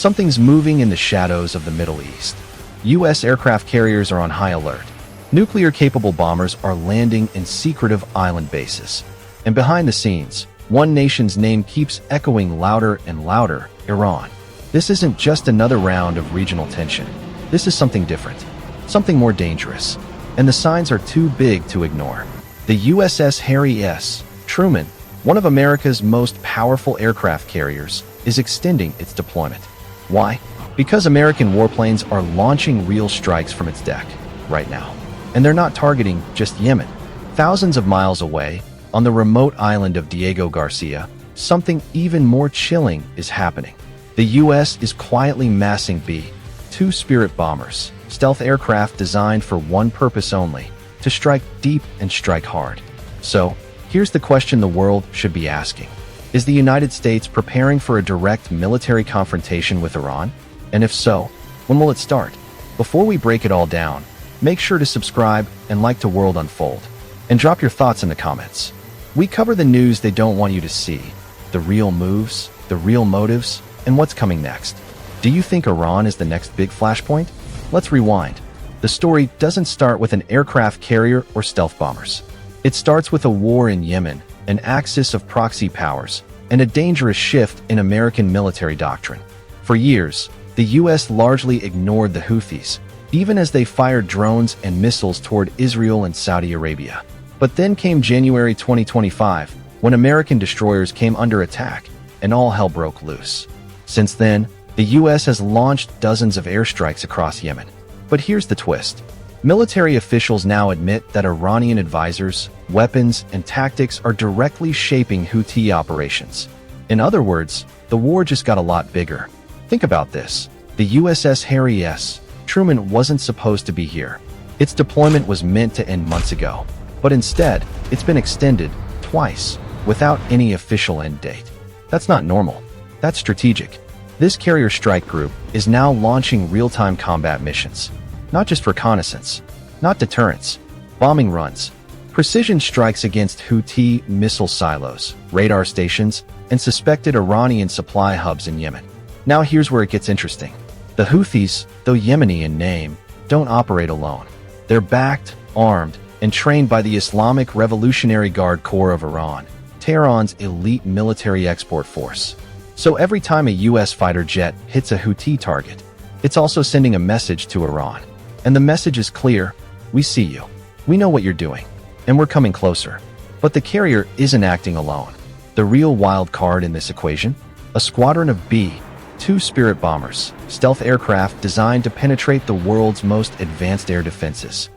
Something's moving in the shadows of the Middle East. U.S. aircraft carriers are on high alert. Nuclear-capable bombers are landing in secretive island bases. And behind the scenes, one nation's name keeps echoing louder and louder: Iran. This isn't just another round of regional tension. This is something different, something more dangerous. And the signs are too big to ignore. The USS Harry S. Truman, one of America's most powerful aircraft carriers, is extending its deployment. Why? Because American warplanes are launching real strikes from its deck right now. And they're not targeting just Yemen. Thousands of miles away, on the remote island of Diego Garcia, something even more chilling is happening. The U.S. is quietly massing B-2 Spirit bombers, stealth aircraft designed for one purpose only: to strike deep and strike hard. So, here's the question the world should be asking. Is the United States preparing for a direct military confrontation with Iran? And if so, when will it start? Before we break it all down, make sure to subscribe and like to World Unfold. And drop your thoughts in the comments. We cover the news they don't want you to see, the real moves, the real motives, and what's coming next. Do you think Iran is the next big flashpoint? Let's rewind. The story doesn't start with an aircraft carrier or stealth bombers. It starts with a war in Yemen, an axis of proxy powers, and a dangerous shift in American military doctrine. For years, the U.S. largely ignored the Houthis, even as they fired drones and missiles toward Israel and Saudi Arabia. But then came January 2025, when American destroyers came under attack, and all hell broke loose. Since then, the U.S. has launched dozens of airstrikes across Yemen. But here's the twist. Military officials now admit that Iranian advisors, weapons, and tactics are directly shaping Houthi operations. In other words, the war just got a lot bigger. Think about this. The USS Harry S. Truman wasn't supposed to be here. Its deployment was meant to end months ago. But instead, it's been extended twice, without any official end date. That's not normal. That's strategic. This carrier strike group is now launching real-time combat missions. Not just reconnaissance, not deterrence, bombing runs, precision strikes against Houthi missile silos, radar stations, and suspected Iranian supply hubs in Yemen. Now here's where it gets interesting. The Houthis, though Yemeni in name, don't operate alone. They're backed, armed, and trained by the Islamic Revolutionary Guard Corps of Iran, Tehran's elite military export force. So every time a U.S. fighter jet hits a Houthi target, it's also sending a message to Iran. And the message is clear: we see you, we know what you're doing, and we're coming closer. But the carrier isn't acting alone. The real wild card in this equation? A squadron of B-2 Spirit bombers, stealth aircraft designed to penetrate the world's most advanced air defenses.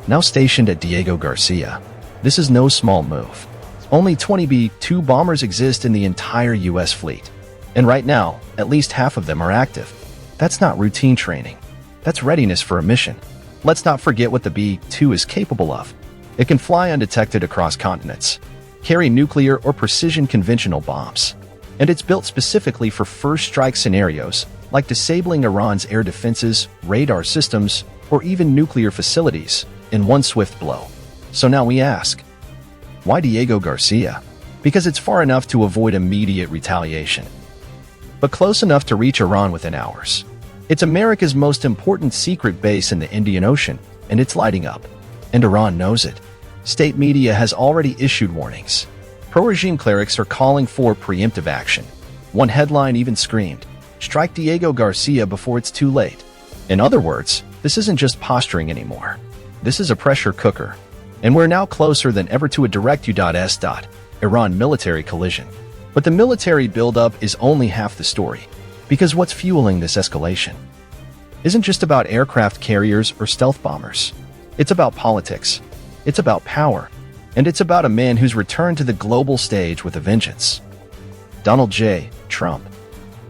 Now stationed at Diego Garcia, this is no small move. Only 20 B-2 bombers exist in the entire U.S. fleet. And right now, at least half of them are active. That's not routine training. That's readiness for a mission. Let's not forget what the B-2 is capable of. It can fly undetected across continents, carry nuclear or precision conventional bombs, and it's built specifically for first strike scenarios, like disabling Iran's air defenses, radar systems, or even nuclear facilities in one swift blow. So now we ask, why Diego Garcia? Because it's far enough to avoid immediate retaliation, but close enough to reach Iran within hours. It's America's most important secret base in the Indian Ocean, and it's lighting up. And Iran knows it. State media has already issued warnings. Pro-regime clerics are calling for preemptive action. One headline even screamed, "Strike Diego Garcia before it's too late." In other words, this isn't just posturing anymore. This is a pressure cooker. And we're now closer than ever to a direct U.S. Iran military collision. But the military buildup is only half the story. Because what's fueling this escalation isn't just about aircraft carriers or stealth bombers. It's about politics. It's about power. And it's about a man who's returned to the global stage with a vengeance. Donald J. Trump.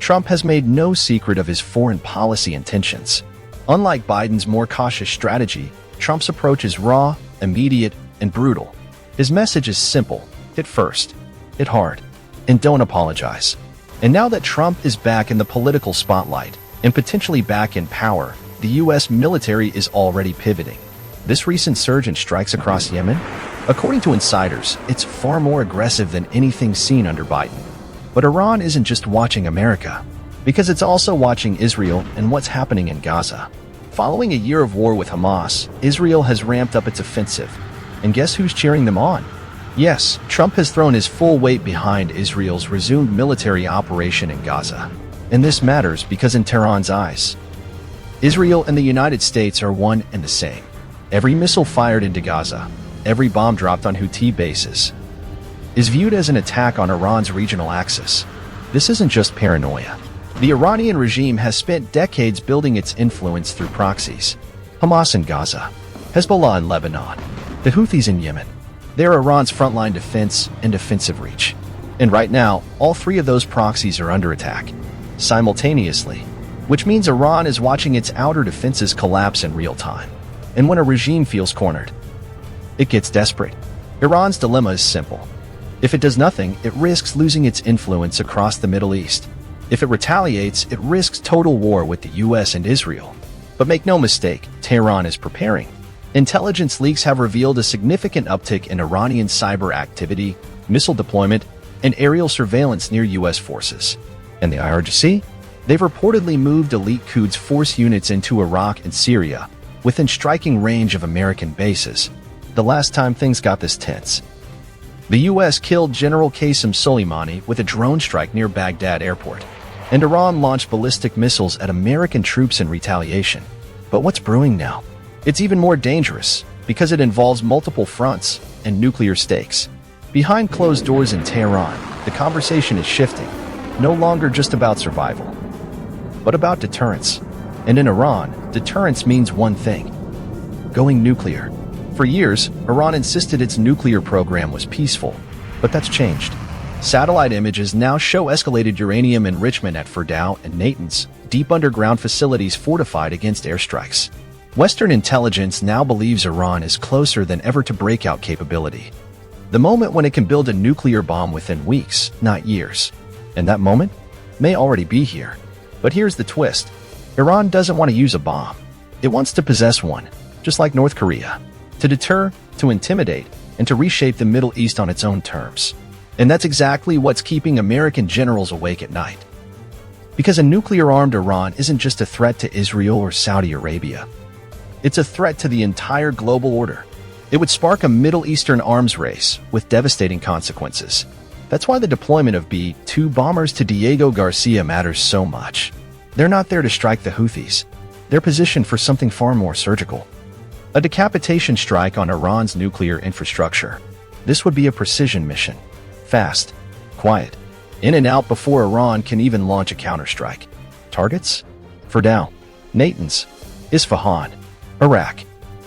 Trump has made no secret of his foreign policy intentions. Unlike Biden's more cautious strategy, Trump's approach is raw, immediate, and brutal. His message is simple: hit first, hit hard, and don't apologize. And now that Trump is back in the political spotlight, and potentially back in power, the U.S. military is already pivoting. This recent surge in strikes across Yemen? According to insiders, it's far more aggressive than anything seen under Biden. But Iran isn't just watching America. because it's also watching Israel and what's happening in Gaza. Following a year of war with Hamas, Israel has ramped up its offensive. And guess who's cheering them on? Yes, Trump has thrown his full weight behind Israel's resumed military operation in Gaza. And this matters because in Tehran's eyes, Israel and the United States are one and the same. Every missile fired into Gaza, every bomb dropped on Houthi bases, is viewed as an attack on Iran's regional axis. This isn't just paranoia. The Iranian regime has spent decades building its influence through proxies. Hamas in Gaza, Hezbollah in Lebanon, the Houthis in Yemen. They're Iran's frontline defense and defensive reach. And right now, all three of those proxies are under attack, simultaneously, which means Iran is watching its outer defenses collapse in real time. And when a regime feels cornered, it gets desperate. Iran's dilemma is simple. If it does nothing, it risks losing its influence across the Middle East. If it retaliates, it risks total war with the US and Israel. But make no mistake, Tehran is preparing. Intelligence leaks have revealed a significant uptick in Iranian cyber activity, missile deployment, and aerial surveillance near US forces. And the IRGC? They've reportedly moved elite Quds force units into Iraq and Syria, within striking range of American bases. The last time things got this tense, the US killed General Qasem Soleimani with a drone strike near Baghdad airport, and Iran launched ballistic missiles at American troops in retaliation. But what's brewing now? It's even more dangerous, because it involves multiple fronts and nuclear stakes. Behind closed doors in Tehran, the conversation is shifting, no longer just about survival, but about deterrence. And in Iran, deterrence means one thing: going nuclear. For years, Iran insisted its nuclear program was peaceful, but that's changed. Satellite images now show escalated uranium enrichment at Fordow and Natanz, deep underground facilities fortified against airstrikes. Western intelligence now believes Iran is closer than ever to breakout capability. The moment when it can build a nuclear bomb within weeks, not years. And that moment may already be here. But here's the twist. Iran doesn't want to use a bomb. It wants to possess one, just like North Korea. To deter, to intimidate, and to reshape the Middle East on its own terms. And that's exactly what's keeping American generals awake at night. Because a nuclear-armed Iran isn't just a threat to Israel or Saudi Arabia. It's a threat to the entire global order. It would spark a Middle Eastern arms race with devastating consequences. That's why the deployment of B-2 bombers to Diego Garcia matters so much. They're not there to strike the Houthis. They're positioned for something far more surgical. A decapitation strike on Iran's nuclear infrastructure. This would be a precision mission. Fast, quiet, in and out before Iran can even launch a counterstrike. Targets? Fordow, Natanz, Isfahan, Iraq.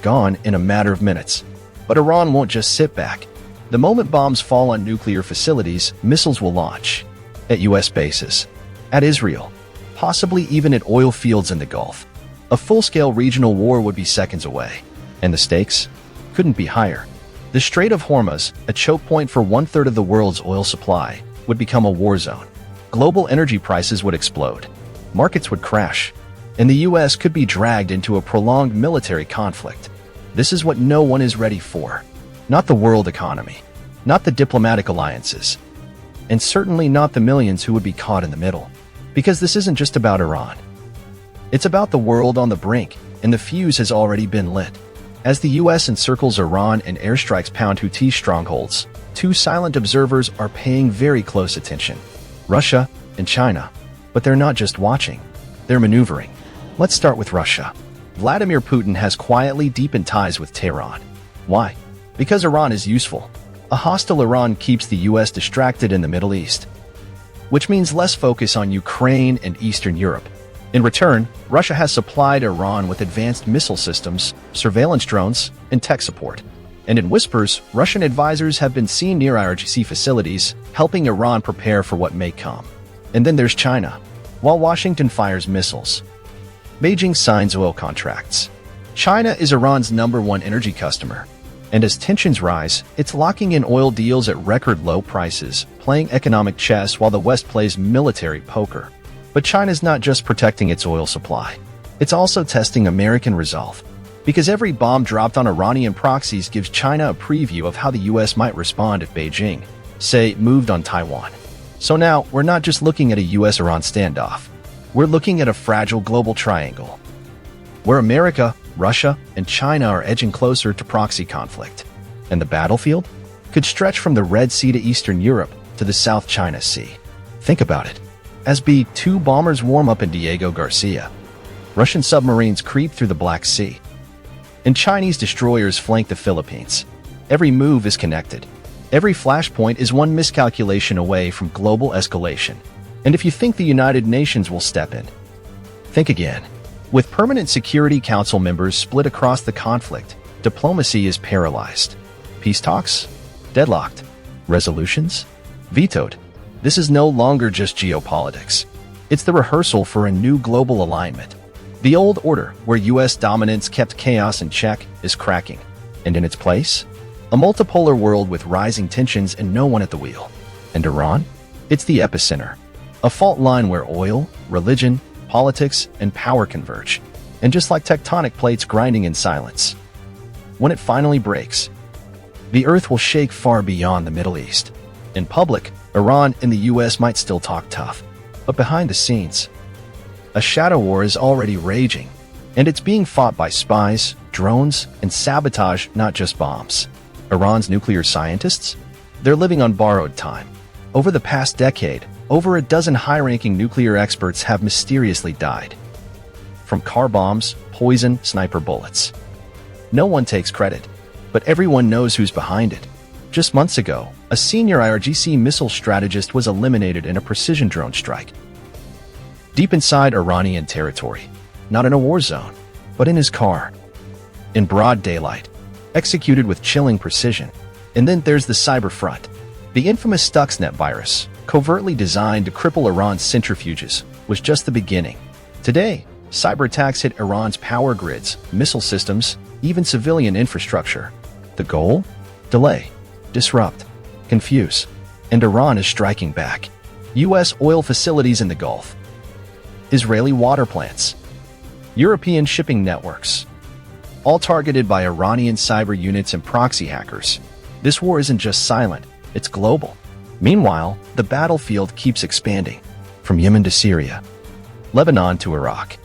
Gone in a matter of minutes. But Iran won't just sit back. The moment bombs fall on nuclear facilities, missiles will launch. At US bases. At Israel. Possibly even at oil fields in the Gulf. A full-scale regional war would be seconds away. And the stakes couldn't be higher. The Strait of Hormuz, a choke point for one-third of the world's oil supply, would become a war zone. Global energy prices would explode. Markets would crash. And the US could be dragged into a prolonged military conflict. This is what no one is ready for. Not the world economy. Not the diplomatic alliances. And certainly not the millions who would be caught in the middle. Because this isn't just about Iran. It's about the world on the brink, and the fuse has already been lit. As the US encircles Iran and airstrikes pound Houthi strongholds, two silent observers are paying very close attention. Russia and China. But they're not just watching. They're maneuvering. Let's start with Russia. Vladimir Putin has quietly deepened ties with Tehran. Why? Because Iran is useful. A hostile Iran keeps the US distracted in the Middle East, which means less focus on Ukraine and Eastern Europe. In return, Russia has supplied Iran with advanced missile systems, surveillance drones, and tech support. And in whispers, Russian advisors have been seen near IRGC facilities, helping Iran prepare for what may come. And then there's China. While Washington fires missiles, Beijing signs oil contracts. China is Iran's #1 energy customer. And as tensions rise, it's locking in oil deals at record low prices, playing economic chess while the West plays military poker. But China's not just protecting its oil supply. It's also testing American resolve. Because every bomb dropped on Iranian proxies gives China a preview of how the US might respond if Beijing, say, moved on Taiwan. So now, we're not just looking at a US-Iran standoff. we're looking at a fragile global triangle, where America, Russia, and China are edging closer to proxy conflict. And the battlefield could stretch from the Red Sea to Eastern Europe to the South China Sea. Think about it. As B-2 bombers warm up in Diego Garcia, Russian submarines creep through the Black Sea, and Chinese destroyers flank the Philippines. Every move is connected. Every flashpoint is one miscalculation away from global escalation. And if you think the United Nations will step in, think again. With permanent Security Council members split across the conflict, diplomacy is paralyzed. Peace talks? Deadlocked. Resolutions? Vetoed. This is no longer just geopolitics. It's the rehearsal for a new global alignment. The old order, where U.S. dominance kept chaos in check, is cracking. And in its place, a multipolar world with rising tensions and no one at the wheel. And Iran? It's the epicenter. A fault line where oil, religion, politics, and power converge. And just like tectonic plates grinding in silence, when it finally breaks, the earth will shake far beyond the Middle East. In public, Iran and the U.S. might still talk tough, but behind the scenes, a shadow war is already raging, and it's being fought by spies, drones, and sabotage, not just bombs. Iran's nuclear scientists? They're living on borrowed time. Over the past decade, over a dozen high-ranking nuclear experts have mysteriously died. From car bombs, poison, sniper bullets. No one takes credit, but everyone knows who's behind it. Just months ago, a senior IRGC missile strategist was eliminated in a precision drone strike. Deep inside Iranian territory, not in a war zone, but in his car. In broad daylight, executed with chilling precision. And then there's the cyber front. The infamous Stuxnet virus, covertly designed to cripple Iran's centrifuges, was just the beginning. Today, cyber attacks hit Iran's power grids, missile systems, even civilian infrastructure. The goal? Delay, disrupt, confuse. And Iran is striking back. U.S. oil facilities in the Gulf, Israeli water plants, European shipping networks, all targeted by Iranian cyber units and proxy hackers. This war isn't just silent, it's global. Meanwhile, the battlefield keeps expanding, from Yemen to Syria, Lebanon to Iraq.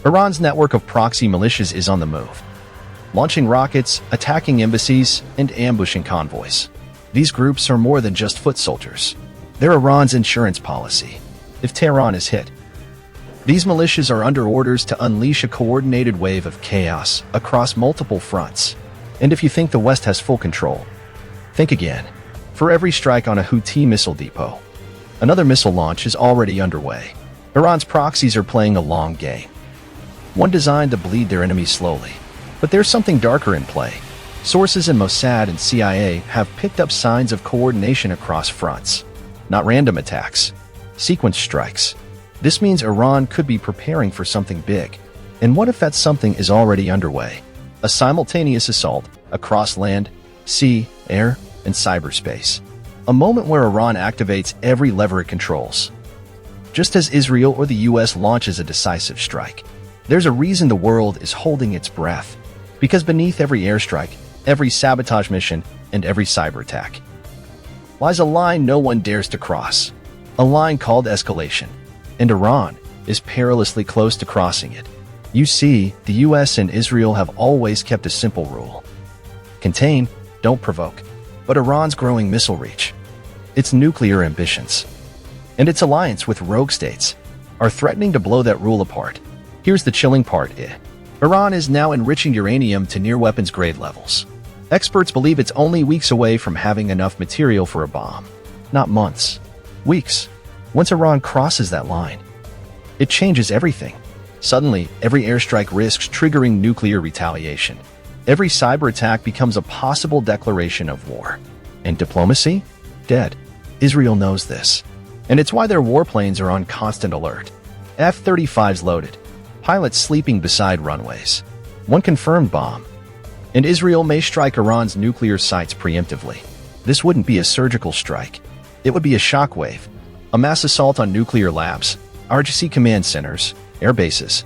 Iran's network of proxy militias is on the move, launching rockets, attacking embassies, and ambushing convoys. These groups are more than just foot soldiers. They're Iran's insurance policy. If Tehran is hit, these militias are under orders to unleash a coordinated wave of chaos across multiple fronts. And if you think the West has full control, think again. For every strike on a Houthi missile depot, another missile launch is already underway. Iran's proxies are playing a long game, one designed to bleed their enemies slowly. But there's something darker in play. Sources in Mossad and CIA have picked up signs of coordination across fronts. Not random attacks, sequence strikes. This means Iran could be preparing for something big. And what if that something is already underway? A simultaneous assault across land, sea, air, and cyberspace. A moment where Iran activates every lever it controls. Just as Israel or the U.S. launches a decisive strike, there's a reason the world is holding its breath. Because beneath every airstrike, every sabotage mission, and every cyber attack lies a line no one dares to cross. A line called escalation. And Iran is perilously close to crossing it. You see, the US and Israel have always kept a simple rule. Contain, don't provoke. But Iran's growing missile reach, its nuclear ambitions, and its alliance with rogue states are threatening to blow that rule apart. Here's the chilling part. Iran is now enriching uranium to near weapons-grade levels. Experts believe it's only weeks away from having enough material for a bomb. Not months. Weeks. Once Iran crosses that line, it changes everything. Suddenly, every airstrike risks triggering nuclear retaliation. Every cyber attack becomes a possible declaration of war. And diplomacy? Dead. Israel knows this. And it's why their warplanes are on constant alert. F-35s loaded. Pilots sleeping beside runways. One confirmed bomb. And Israel may strike Iran's nuclear sites preemptively. This wouldn't be a surgical strike. It would be a shockwave. A mass assault on nuclear labs, RGC command centers, air bases.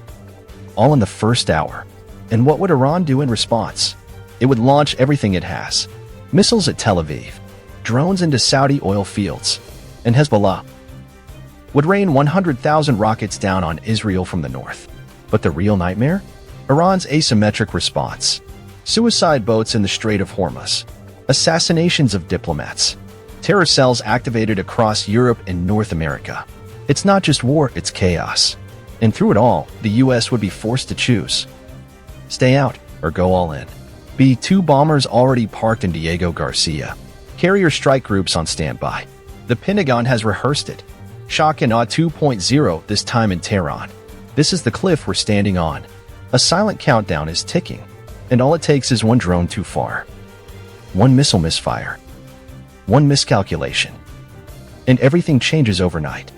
All in the first hour. And what would Iran do in response? It would launch everything it has. Missiles at Tel Aviv, drones into Saudi oil fields, and Hezbollah would rain 100,000 rockets down on Israel from the north. But the real nightmare? Iran's asymmetric response. Suicide boats in the Strait of Hormuz. Assassinations of diplomats. Terror cells activated across Europe and North America. It's not just war, it's chaos. And through it all, the US would be forced to choose. Stay out or go all in. B-2 bombers already parked in Diego Garcia. Carrier strike groups on standby. The Pentagon has rehearsed it. Shock and awe 2.0, this time in Tehran. This is the cliff we're standing on. A silent countdown is ticking, and all it takes is one drone too far. One missile misfire. One miscalculation. And everything changes overnight.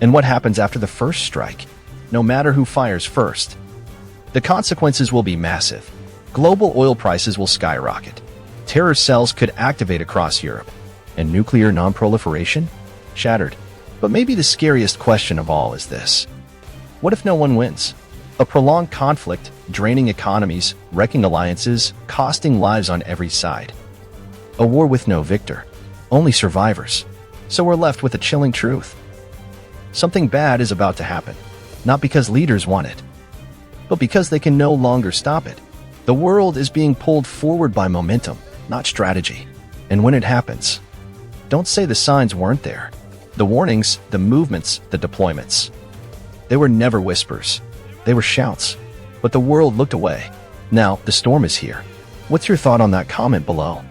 And what happens after the first strike? No matter who fires first, the consequences will be massive. Global oil prices will skyrocket. Terror cells could activate across Europe. And nuclear non-proliferation? Shattered. But maybe the scariest question of all is this. What if no one wins? A prolonged conflict, draining economies, wrecking alliances, costing lives on every side. A war with no victor. Only survivors. So we're left with a chilling truth. Something bad is about to happen. Not because leaders want it, but because they can no longer stop it. The world is being pulled forward by momentum, not strategy. And when it happens, don't say the signs weren't there. The warnings, the movements, the deployments. They were never whispers. They were shouts. But the world looked away. Now, the storm is here. What's your thought on that? Comment below.